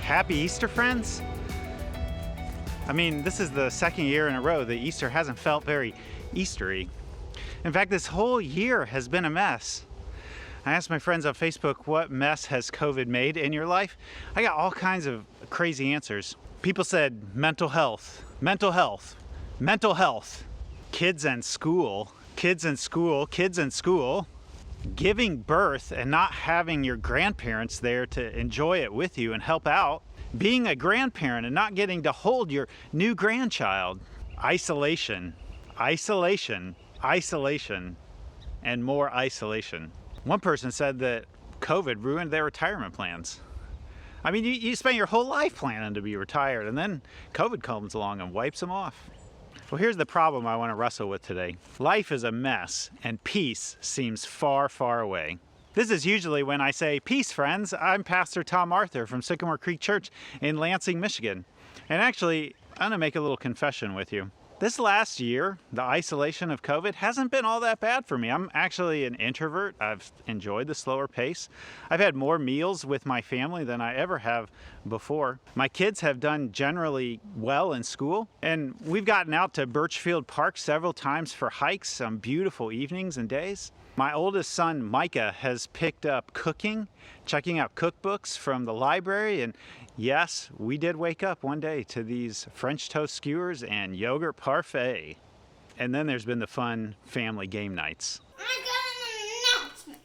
Happy Easter, friends. I mean, this is the second year in a row that Easter hasn't felt very Eastery. In fact, this whole year has been a mess. I asked my friends on Facebook, what mess has COVID made in your life? I got all kinds of crazy answers. People said mental health, mental health, mental health, kids and school, kids and school, kids and school, giving birth and not having your grandparents there to enjoy it with you and help out, being a grandparent and not getting to hold your new grandchild, isolation, isolation, isolation, and more isolation. One person said that COVID ruined their retirement plans. I mean, you spent your whole life planning to be retired, and then COVID comes along and wipes them off. Well, here's the problem I want to wrestle with today. Life is a mess, and peace seems far, far away. This is usually when I say, peace, friends. I'm Pastor Tom Arthur from Sycamore Creek Church in Lansing, Michigan. And actually, I'm gonna make a little confession with you. This last year, the isolation of COVID hasn't been all that bad for me. I'm actually an introvert. I've enjoyed the slower pace. I've had more meals with my family than I ever have before. My kids have done generally well in school, and we've gotten out to Birchfield Park several times for hikes on beautiful evenings and days. My oldest son, Micah, has picked up cooking, checking out cookbooks from the library, and yes, we did wake up one day to these French toast skewers and yogurt parfait. And then there's been the fun family game nights. I got an announcement.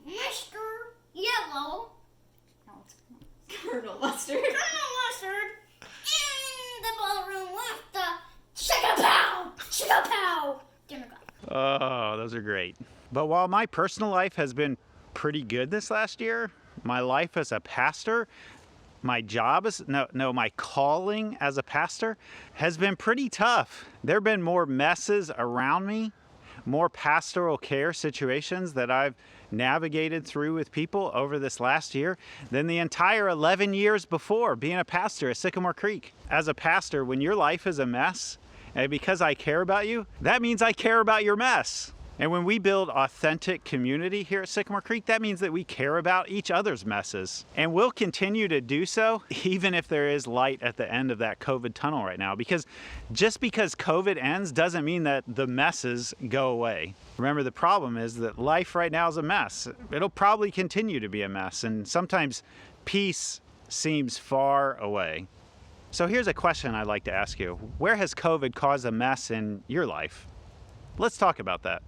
Mr. Yellow. No, it's Colonel Mustard. Colonel Mustard in the ballroom with the shaka-pow dinner gun. Oh, those are great. But while my personal life has been pretty good this last year, my life as a pastor, my calling as a pastor has been pretty tough. There have been more messes around me, more pastoral care situations that I've navigated through with people over this last year than the entire 11 years before being a pastor at Sycamore Creek. As a pastor, when your life is a mess, and because I care about you, that means I care about your mess. And when we build authentic community here at Sycamore Creek, that means that we care about each other's messes. And we'll continue to do so, even if there is light at the end of that COVID tunnel right now. Because just because COVID ends doesn't mean that the messes go away. Remember, the problem is that life right now is a mess. It'll probably continue to be a mess. And sometimes peace seems far away. So here's a question I'd like to ask you. Where has COVID caused a mess in your life? Let's talk about that.